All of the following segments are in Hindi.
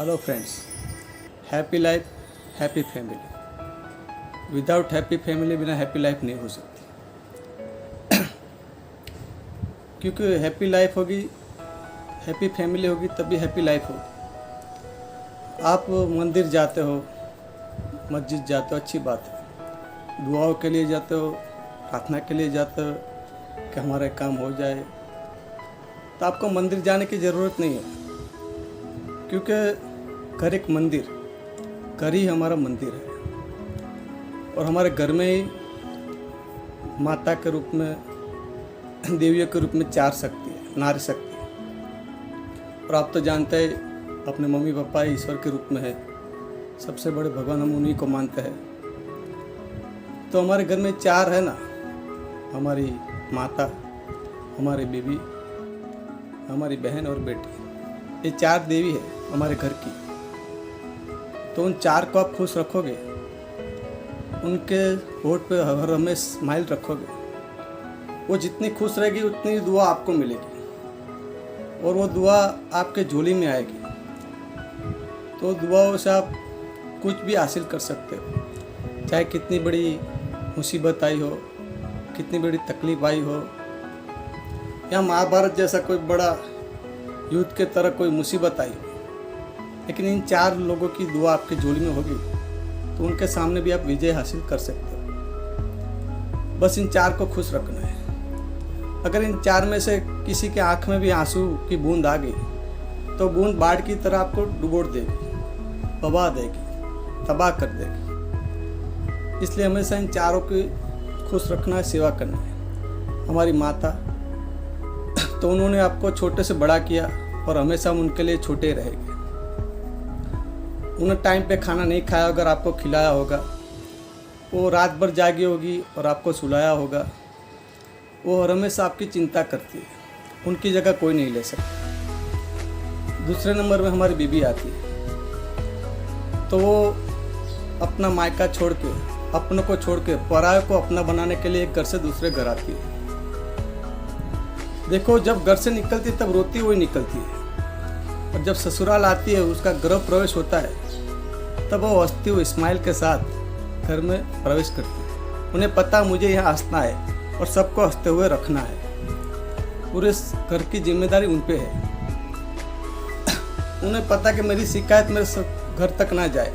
Hello friends, happy life happy family. Without happy family बिना हैप्पी लाइफ नहीं हो सकती। क्योंकि हैप्पी लाइफ होगी, हैप्पी फैमिली होगी, तभी हैप्पी लाइफ होगी। आप मंदिर जाते हो, मस्जिद जाते हो, अच्छी बात है। दुआओं के लिए जाते हो, प्रार्थना के लिए जाते हो कि हमारा काम हो जाए। तो आपको मंदिर जाने की ज़रूरत नहीं है, क्योंकि घर एक मंदिर, घर ही हमारा मंदिर है। और हमारे घर में ही माता के रूप में, देवियों के रूप में 4 शक्ति है, नारी शक्ति है। और आप तो जानते हैं अपने मम्मी पापा ईश्वर के रूप में है, सबसे बड़े भगवान हम उन्हीं को मानते हैं। तो हमारे घर में 4 है ना, हमारी माता, हमारी बीवी, हमारी बहन और बेटी, ये 4 देवी है हमारे घर की। तो उन 4 को आप खुश रखोगे, उनके होठ पे हर हमें स्माइल रखोगे, वो जितनी खुश रहेगी उतनी दुआ आपको मिलेगी और वो दुआ आपके झोली में आएगी। तो दुआओं से आप कुछ भी हासिल कर सकते हो, चाहे कितनी बड़ी मुसीबत आई हो, कितनी बड़ी तकलीफ आई हो, या महाभारत जैसा कोई बड़ा युद्ध के तरह कोई मुसीबत आई हो, लेकिन इन 4 लोगों की दुआ आपके झोली में होगी तो उनके सामने भी आप विजय हासिल कर सकते हो। बस इन 4 को खुश रखना है। अगर इन 4 में से किसी के आँख में भी आंसू की बूंद आ गई तो बूंद बाढ़ की तरह आपको डुबो देगी, बहा देगी, तबाह कर देगी। इसलिए हमेशा इन 4 की खुश रखना है, सेवा करना है। हमारी माता तो उन्होंने आपको छोटे से बड़ा किया और हमेशा हम उनके लिए छोटे रहेंगे। उन्होंने टाइम पे खाना नहीं खाया अगर आपको खिलाया होगा, वो रात भर जागी होगी और आपको सुलाया होगा, वो हमेशा आपकी चिंता करती है, उनकी जगह कोई नहीं ले सकता। दूसरे नंबर में हमारी बीबी आती है। तो वो अपना मायका छोड़ के, अपनों को छोड़ के पराये को अपना बनाने के लिए एक घर से दूसरे घर आती है। देखो, जब घर से निकलती है तब रोती हुई निकलती है, और जब ससुराल आती है, उसका गृह प्रवेश होता है, तब वो हंसती हुई स्माइल के साथ घर में प्रवेश करती है। उन्हें पता मुझे यहाँ हंसना है और सबको हंसते हुए रखना है। पूरे घर की जिम्मेदारी उन पे है। उन्हें पता कि मेरी शिकायत मेरे घर तक ना जाए,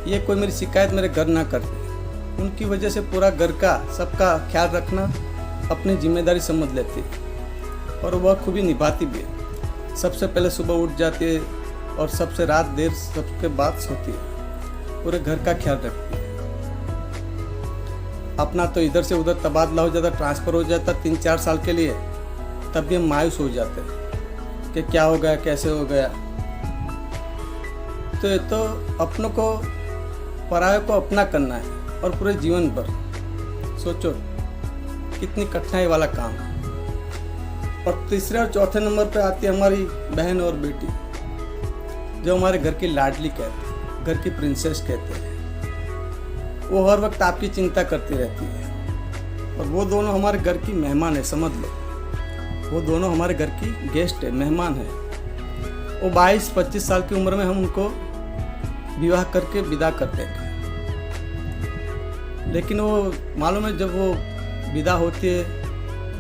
ये कोई मेरी शिकायत मेरे घर ना कर दे। उनकी वजह से पूरा घर का, सबका ख्याल रखना अपनी जिम्मेदारी समझ लेती है और वह खूबी निभाती भी है। सबसे पहले सुबह उठ जाती है और सबसे रात देर सबके बाद सोती है, पूरे घर का ख्याल रखती है। अपना तो इधर से उधर तबादला हो जाता, ट्रांसफ़र हो जाता 3-4 साल के लिए, तब भी हम मायूस हो जाते हैं कि क्या हो गया, कैसे हो गया। तो ये तो अपनों को, पराये को अपना करना है और पूरे जीवन भर। सोचो कितनी कठिनाई वाला काम है। और तीसरे और चौथे नंबर पे आती है हमारी बहन और बेटी, जो हमारे घर की लाडली कहते हैं, घर की प्रिंसेस कहते हैं। वो हर वक्त आपकी चिंता करती रहती है। और वो दोनों हमारे घर की मेहमान है, समझ लो। वो दोनों हमारे घर की गेस्ट है, मेहमान है। वो 22-25 साल की उम्र में हम उनको विवाह करके विदा कर देंगे। लेकिन वो मालूम है, जब वो विदा होती है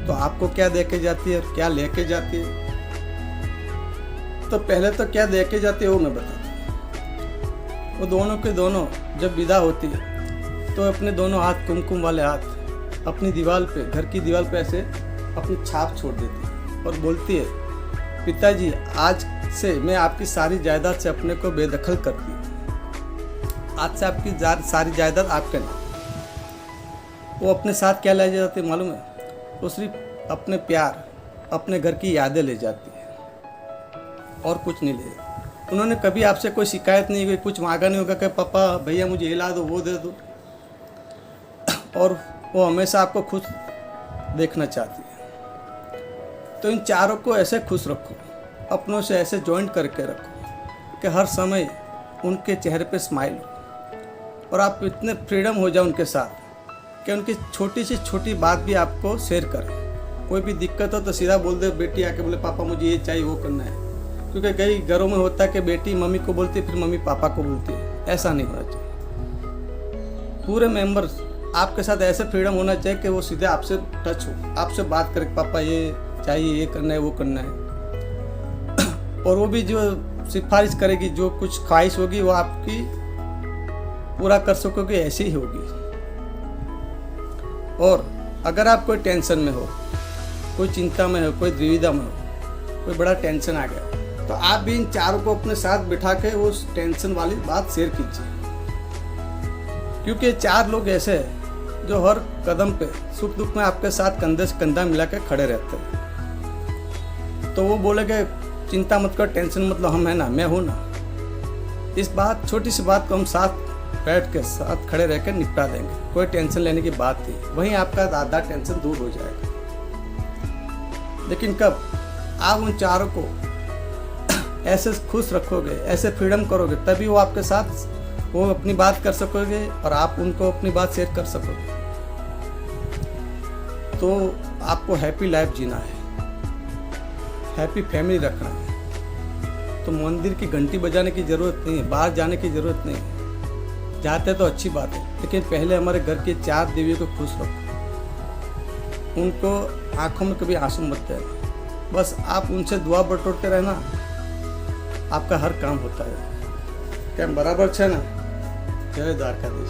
तो आपको क्या दे के जाती है और क्या लेके जाती है। तो पहले तो क्या दे के जाती है वो मैं बताता हूँ। वो दोनों के दोनों जब विदा होती है तो अपने दोनों हाथ, कुमकुम वाले हाथ, अपनी दीवार पे, घर की दीवार पे ऐसे अपनी छाप छोड़ देती है और बोलती है, पिताजी आज से मैं आपकी सारी जायदाद से अपने को बेदखल करती हूँ। आज से आपकी सारी जायदाद आपके नाम। वो अपने साथ क्या ले जाती है मालूम है? वो सिर्फ अपने प्यार, अपने घर की यादें ले जाती है और कुछ नहीं ले जाती। उन्होंने कभी आपसे कोई शिकायत नहीं की, कुछ मांगा नहीं होगा कि पापा भैया मुझे ये ला दो, वो दे दो। और वो हमेशा आपको खुश देखना चाहती है। तो इन 4 को ऐसे खुश रखो, अपनों से ऐसे जॉइंट करके रखो कि हर समय उनके चेहरे पे स्माइल हो और आप इतने फ्रीडम हो जाओ उनके साथ कि उनकी छोटी से छोटी बात भी आपको शेयर करें। कोई भी दिक्कत हो तो सीधा बोल दे, बेटी आके बोले पापा मुझे ये चाहिए, वो करना है। क्योंकि कई घरों में होता है कि बेटी मम्मी को बोलती है फिर मम्मी पापा को बोलती है, ऐसा नहीं होना चाहिए। पूरे मेंबर्स आपके साथ ऐसे फ्रीडम होना चाहिए कि वो सीधे आपसे टच हो, आपसे बात करे पापा ये चाहिए, ये करना है, वो करना है। और वो भी जो सिफारिश करेगी, जो कुछ ख्वाहिश होगी वो आपकी पूरा कर सकोगे, ऐसी ही होगी। और अगर आप कोई टेंशन में हो, कोई चिंता में हो, कोई दुविधा में हो, कोई बड़ा टेंशन आ गया, तो आप भी इन चारों को अपने साथ बिठा के उस टेंशन वाली बात शेयर कीजिए। क्योंकि 4 लोग ऐसे हैं जो हर कदम पे सुख दुख में आपके साथ कंधे से कंधा मिला के खड़े रहते हैं। तो वो बोलेगे चिंता मत कर, टेंशन मतलब हम है ना, मैं हूँ ना। इस बात, छोटी सी बात को हम साथ बैठ के साथ खड़े रह कर निपटा देंगे, कोई टेंशन लेने की बात नहीं। वहीं आपका आधा टेंशन दूर हो जाएगा। लेकिन कब आप उन चारों को ऐसे खुश रखोगे, ऐसे फ्रीडम करोगे, तभी वो आपके साथ वो अपनी बात कर सकोगे और आप उनको अपनी बात शेयर कर सकोगे। तो आपको हैप्पी लाइफ जीना है, हैप्पी फैमिली रखना है। तो मंदिर की घंटी बजाने की ज़रूरत नहीं है, बाहर जाने की ज़रूरत नहीं है। जाते तो अच्छी बात है, लेकिन पहले हमारे घर के 4 देवियों को खुश रखो, उनको आंखों में कभी आंसू मत देना। बस आप उनसे दुआ बटोरते रहना, आपका हर काम होता है। क्या बराबर है ना? जय द्वारकाधीश।